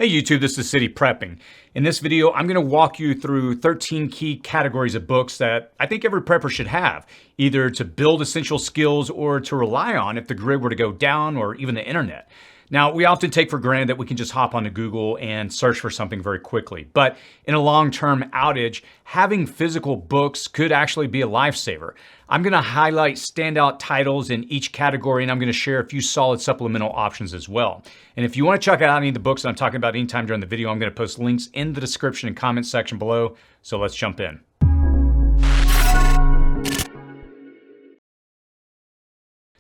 Hey YouTube, this is City Prepping. In this video, I'm going to walk you through 13 key categories of books that I think every prepper should have, either to build essential skills or to rely on if the grid were to go down or even the internet. Now, we often take for granted that we can just hop onto Google and search for something very quickly, but in a long-term outage, having physical books could actually be a lifesaver. I'm going to highlight standout titles in each category, and I'm going to share a few solid supplemental options as well. And if you want to check out any of the books that I'm talking about anytime during the video, I'm going to post links in the description and comment section below, so let's jump in.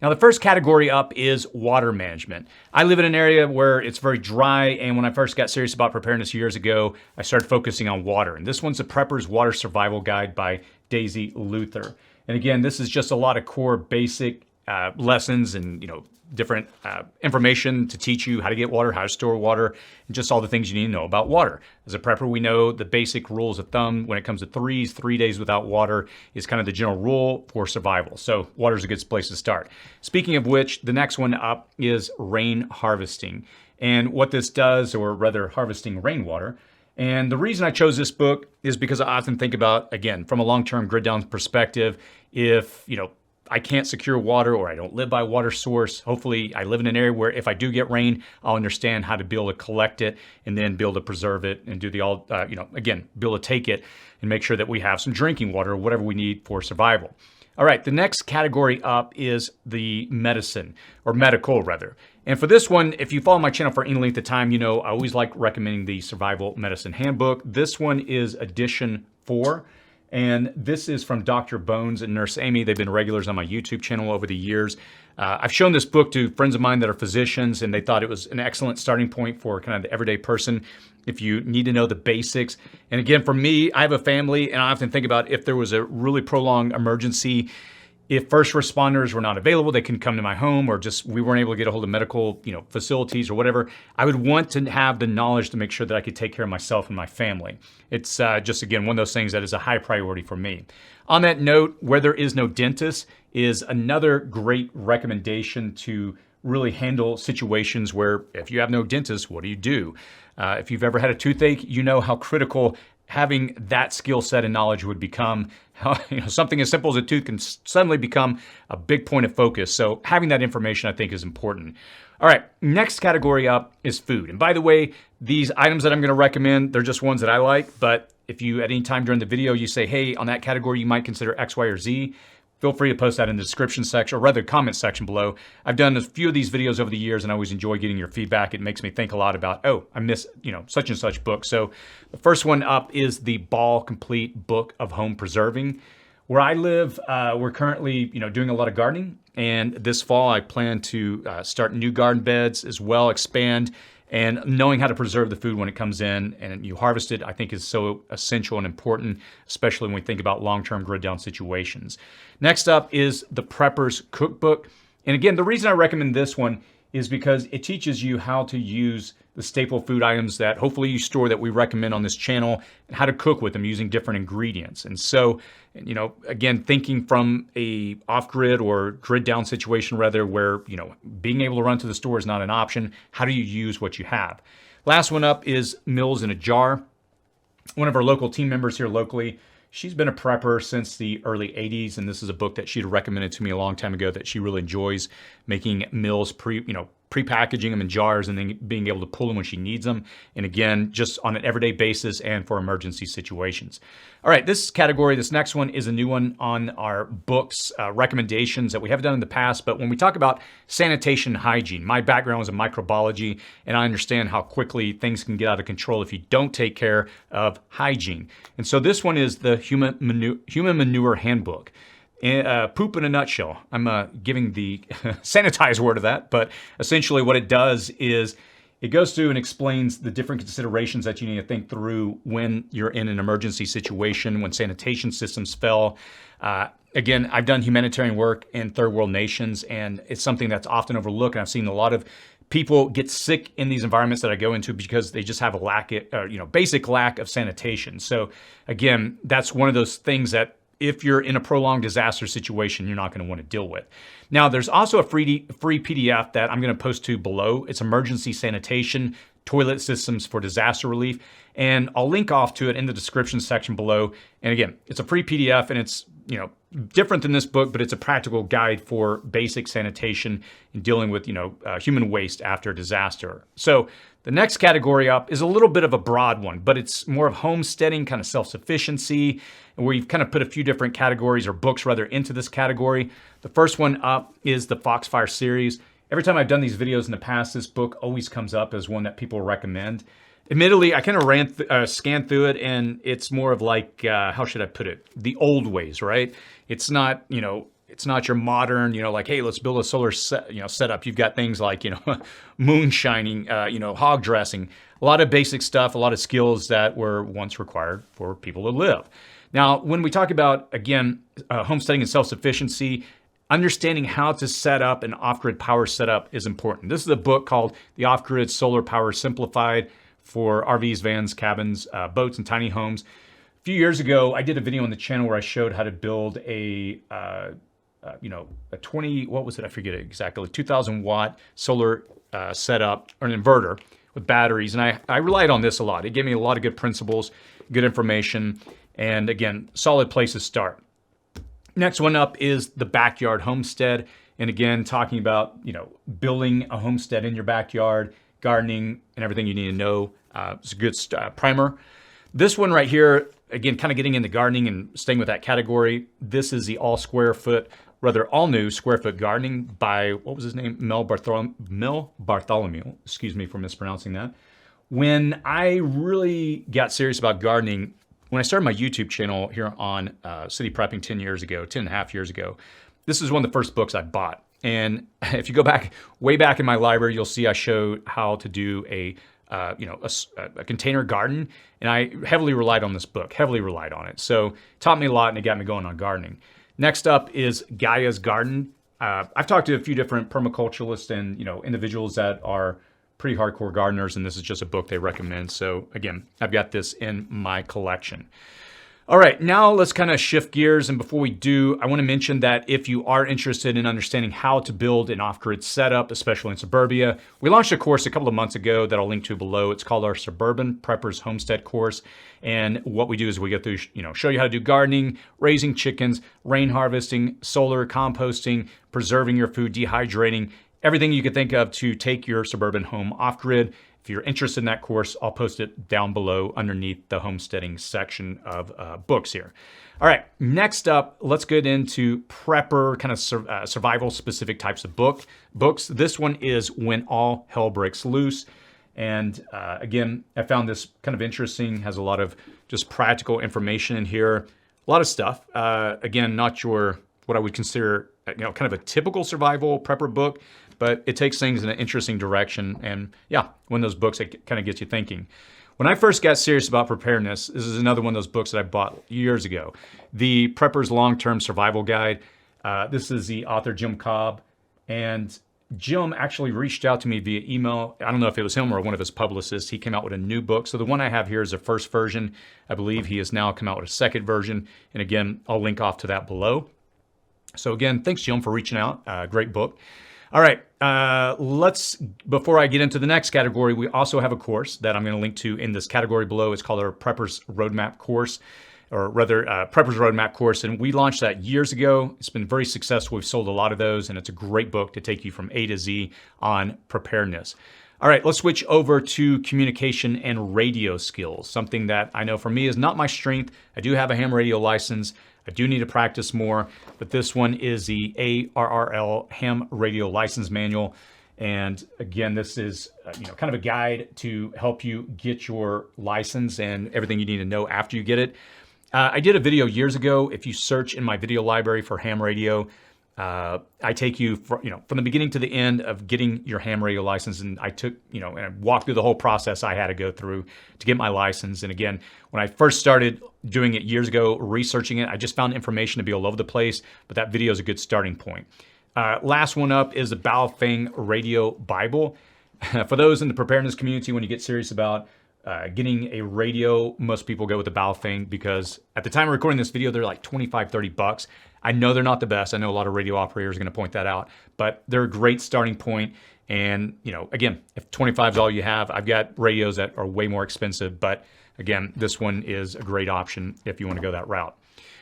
Now, the first category up is water management. I live in an area where it's very dry, and when I first got serious about preparedness years ago, I started focusing on water. And this one's a Prepper's Water Survival Guide by Daisy Luther. And again, this is just a lot of core basic lessons and different information to teach you how to get water, how to store water, and just all the things you need to know about water. As a prepper, we know the basic rules of thumb when it comes to 3 days without water is kind of the general rule for survival. So water is a good place to start. Speaking of which, the next one up is rain harvesting. And what this does, or rather harvesting rainwater. And the reason I chose this book is because I often think about, again, from a long-term grid down perspective, if, I can't secure water or I don't live by a water source. Hopefully I live in an area where if I do get rain, I'll understand how to be able to collect it and then be able to preserve it and do be able to take it and make sure that we have some drinking water or whatever we need for survival. All right, the next category up is the medicine, or medical rather. And for this one, if you follow my channel for any length of time, I always like recommending the Survival Medicine Handbook. This one is edition 4. And this is from Dr. Bones and Nurse Amy. They've been regulars on my YouTube channel over the years. I've shown this book to friends of mine that are physicians, and they thought it was an excellent starting point for kind of the everyday person if you need to know the basics. And again, for me, I have a family, and I often think about if there was a really prolonged emergency, if first responders were not available, they can come to my home, or just we weren't able to get a hold of medical, facilities or whatever. I would want to have the knowledge to make sure that I could take care of myself and my family. It's just, again, one of those things that is a high priority for me. On that note, Where There Is No Dentist is another great recommendation to really handle situations where if you have no dentist, what do you do? If you've ever had a toothache, you know how critical having that skill set and knowledge would become. Something as simple as a tooth can suddenly become a big point of focus. So having that information, I think, is important. All right, next category up is food. And by the way, these items that I'm going to recommend, they're just ones that I like. But if you, at any time during the video, you say, hey, on that category, you might consider X, Y, or Z, feel free to post that in the description section, or rather comment section below. I've done a few of these videos over the years and I always enjoy getting your feedback. It makes me think a lot about, oh, I missed, such and such book. So the first one up is the Ball Complete Book of Home Preserving. Where I live, we're currently, doing a lot of gardening. And this fall, I plan to start new garden beds as well, expand. And knowing how to preserve the food when it comes in and you harvest it, I think is so essential and important, especially when we think about long-term grid down situations. Next up is the Prepper's Cookbook. And again, the reason I recommend this one is because it teaches you how to use the staple food items that hopefully you store that we recommend on this channel and how to cook with them using different ingredients. And so, again, thinking from a off-grid or grid down situation rather where, being able to run to the store is not an option, how do you use what you have? Last one up is Meals in a Jar. One of our local team members here locally, she's been a prepper since the early 80s, and this is a book that she'd recommended to me a long time ago that she really enjoys, making meals pre-packaging them in jars and then being able to pull them when she needs them. And again, just on an everyday basis and for emergency situations. All right, this next one is a new one on our books, recommendations that we have done in the past. But when we talk about sanitation and hygiene, my background is in microbiology, and I understand how quickly things can get out of control if you don't take care of hygiene. And so this one is the Human Manure Handbook. Poop in a nutshell. I'm giving the sanitized word of that, but essentially what it does is it goes through and explains the different considerations that you need to think through when you're in an emergency situation, when sanitation systems fail. Again, I've done humanitarian work in third world nations, and it's something that's often overlooked, and I've seen a lot of people get sick in these environments that I go into because they just have a basic lack of sanitation. So again, that's one of those things that if you're in a prolonged disaster situation, you're not going to want to deal with. Now, there's also a free PDF that I'm going to post to below. It's Emergency Sanitation toilet systems for disaster relief. And I'll link off to it in the description section below. And again, it's a free PDF, and it's, different than this book, but it's a practical guide for basic sanitation and dealing with, human waste after disaster. So the next category up is a little bit of a broad one, but it's more of homesteading, kind of self-sufficiency. And we've kind of put a few different categories, or books rather, into this category. The first one up is the Foxfire series. Every time I've done these videos in the past, this book always comes up as one that people recommend. Admittedly, I kind of scanned through it, and it's more of like, how should I put it? The old ways, right? It's not, it's not your modern, like, hey, let's build a solar setup. You've got things like, moonshining, hog dressing, a lot of basic stuff, a lot of skills that were once required for people to live. Now, when we talk about, again, homesteading and self-sufficiency, understanding how to set up an off-grid power setup is important. This is a book called The Off-Grid Solar Power Simplified for RVs, vans, cabins, boats, and tiny homes. A few years ago, I did a video on the channel where I showed how to build a 20, what was it? I forget it exactly, 2,000 watt solar setup, or an inverter with batteries. And I relied on this a lot. It gave me a lot of good principles, good information, and again, solid place to start. Next one up is the backyard homestead. And again, talking about, building a homestead in your backyard, gardening, and everything you need to know. It's a good primer. This one right here, again, kind of getting into gardening and staying with that category. This is the all new square foot gardening by, what was his name? Mel Bartholomew. Excuse me for mispronouncing that. When I really got serious about gardening, when I started my YouTube channel here on City Prepping 10 and a half years ago, this is one of the first books I bought. And if you go way back in my library, you'll see I showed how to do a container garden. And I heavily relied on this book, heavily relied on it. So it taught me a lot, and it got me going on gardening. Next up is Gaia's Garden. I've talked to a few different permaculturalists and, individuals that are pretty hardcore gardeners, and this is just a book they recommend. So again, I've got this in my collection. All right, now let's kind of shift gears. And before we do, I want to mention that if you are interested in understanding how to build an off-grid setup, especially in suburbia, we launched a course a couple of months ago that I'll link to below. It's called our Suburban Preppers Homestead course. And what we do is we go through, show you how to do gardening, raising chickens, rain harvesting, solar, composting, preserving your food, dehydrating, everything you could think of to take your suburban home off-grid. If you're interested in that course, I'll post it down below underneath the homesteading section of books here. All right, next up, let's get into prepper, kind of survival-specific types of books. This one is When All Hell Breaks Loose. And again, I found this kind of interesting, has a lot of just practical information in here. A lot of stuff. Again, not what I would consider kind of a typical survival prepper book, but it takes things in an interesting direction. And yeah, one of those books that kind of gets you thinking. When I first got serious about preparedness, this is another one of those books that I bought years ago. The Prepper's Long-Term Survival Guide. This is the author, Jim Cobb. And Jim actually reached out to me via email. I don't know if it was him or one of his publicists. He came out with a new book. So the one I have here is the first version. I believe he has now come out with a second version. And again, I'll link off to that below. So again, thanks, Jim, for reaching out. Great book. All right, before I get into the next category, we also have a course that I'm going to link to in this category below. It's called our Prepper's Roadmap course, or rather Prepper's Roadmap course. And we launched that years ago. It's been very successful. We've sold a lot of those, and it's a great book to take you from A to Z on preparedness. All right, let's switch over to communication and radio skills, something that I know for me is not my strength. I do have a ham radio license. I do need to practice more, but this one is the ARRL Ham Radio License Manual. And again, this is kind of a guide to help you get your license and everything you need to know after you get it. I did a video years ago. If you search in my video library for ham radio, I take you from the beginning to the end of getting your ham radio license, and I took and I walked through the whole process I had to go through to get my license. And again, when I first started doing it years ago, researching it, I just found information to be all over the place, but that video is a good starting point. Last one up is the Baofeng Radio Bible. For those in the preparedness community, when you get serious about getting a radio, most people go with the Baofeng because at the time of recording this video, they're like $25-30. I know they're not the best. I know a lot of radio operators are going to point that out, but they're a great starting point. And, again, if 25 is all you have, I've got radios that are way more expensive. But again, this one is a great option if you want to go that route.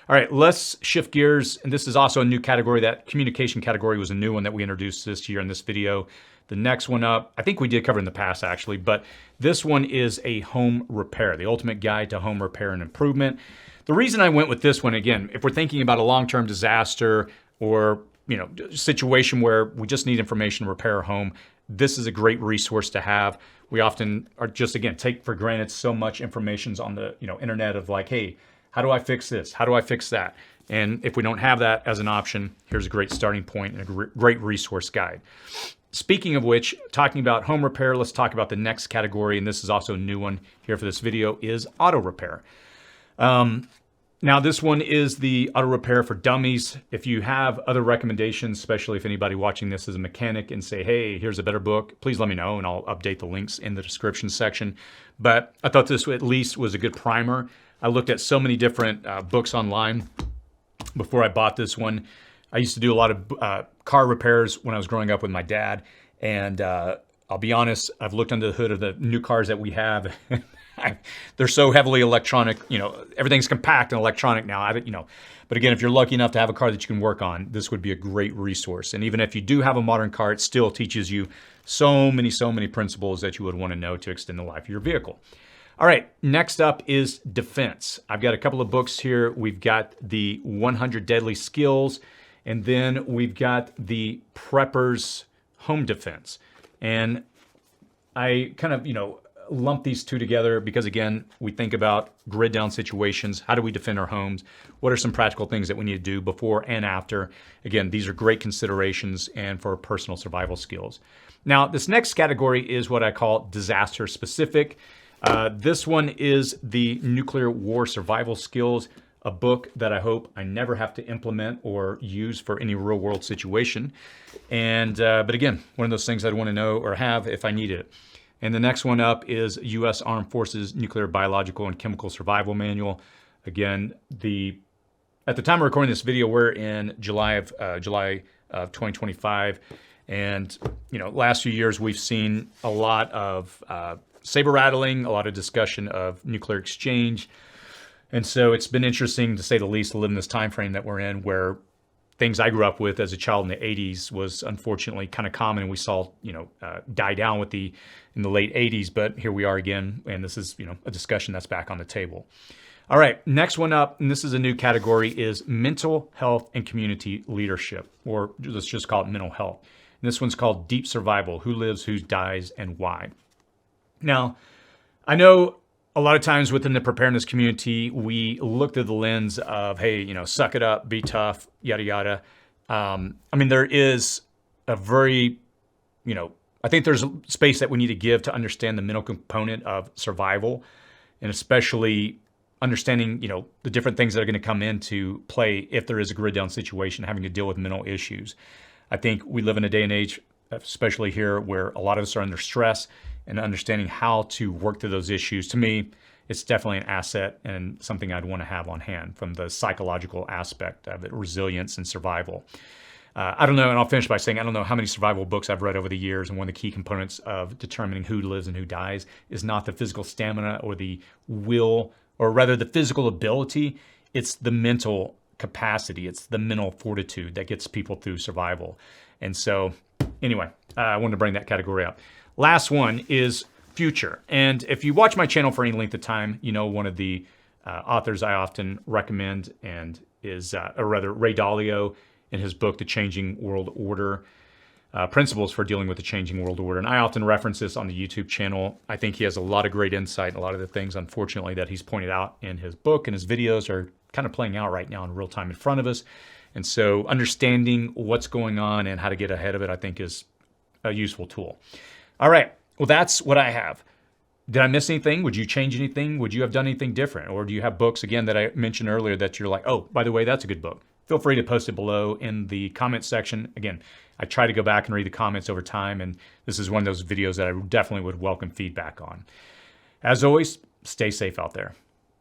All right, let's shift gears. And this is also a new category. That communication category was a new one that we introduced this year in this video. The next one up, I think we did cover in the past actually, but this one is a home repair, the ultimate guide to home repair and improvement. The reason I went with this one, again, if we're thinking about a long-term disaster or situation where we just need information to repair a home, this is a great resource to have. We often are just, again, take for granted so much information's on the internet of like, hey, how do I fix this? How do I fix that? And if we don't have that as an option, here's a great starting point and a great resource guide. Speaking of which, talking about home repair, let's talk about the next category, and this is also a new one here for this video, is auto repair. Now, this one is the auto repair for dummies. If you have other recommendations, especially if anybody watching this is a mechanic and say, hey, here's a better book, please let me know and I'll update the links in the description section. But I thought this at least was a good primer. I looked at so many different books online before I bought this one. I used to do a lot of car repairs when I was growing up with my dad. And I'll be honest, I've looked under the hood of the new cars that we have. They're so heavily electronic, everything's compact and electronic now, But again, if you're lucky enough to have a car that you can work on, this would be a great resource. And even if you do have a modern car, it still teaches you so many principles that you would want to know to extend the life of your vehicle. All right, next up is defense. I've got a couple of books here. We've got the 100 Deadly Skills, and then we've got the Prepper's Home Defense. And I kind of, lump these two together because, again, we think about grid down situations. How do we defend our homes? What are some practical things that we need to do before and after? Again, these are great considerations and for personal survival skills. Now, this next category is what I call disaster specific. This one is the Nuclear War Survival Skills, a book that I hope I never have to implement or use for any real world situation. And but again, one of those things I'd want to know or have if I needed it. And the next one up is U.S. Armed Forces Nuclear, Biological, and Chemical Survival Manual. Again, at the time of recording this video, we're in July of 2025. And, last few years, we've seen a lot of saber rattling, a lot of discussion of nuclear exchange. And so it's been interesting, to say the least, to live in this time frame that we're in, where things I grew up with as a child in the 80s was unfortunately kind of common, and we saw, die down in the late 80s, but here we are again, and this is, a discussion that's back on the table. All right, next one up, and this is a new category, is mental health and community leadership, or let's just call it mental health. And this one's called Deep Survival: Who Lives, Who Dies, and Why. Now, I know a lot of times within the preparedness community, we look through the lens of, hey, suck it up, be tough, yada, yada. There is a very, I think there's a space that we need to give to understand the mental component of survival, and especially understanding, the different things that are going to come into play if there is a grid down situation, having to deal with mental issues. I think we live in a day and age, especially here, where a lot of us are under stress, and understanding how to work through those issues, to me, it's definitely an asset and something I'd want to have on hand from the psychological aspect of it, resilience and survival. I don't know, and I'll finish by saying I don't know how many survival books I've read over the years, and one of the key components of determining who lives and who dies is not the physical stamina or the will, or rather the physical ability, it's the mental capacity, it's the mental fortitude that gets people through survival. And so, anyway, I wanted to bring that category up. Last one is future. And if you watch my channel for any length of time, one of the authors I often recommend and is, or rather, Ray Dalio in his book, The Changing World Order, Principles for Dealing with the Changing World Order. And I often reference this on the YouTube channel. I think he has a lot of great insight, and a lot of the things, unfortunately, that he's pointed out in his book and his videos are kind of playing out right now in real time in front of us. And so understanding what's going on and how to get ahead of it, I think, is a useful tool. All right, well, that's what I have. Did I miss anything? Would you change anything? Would you have done anything different? Or do you have books, again, that I mentioned earlier that you're like, oh, by the way, that's a good book? Feel free to post it below in the comments section. Again, I try to go back and read the comments over time, and this is one of those videos that I definitely would welcome feedback on. As always, stay safe out there.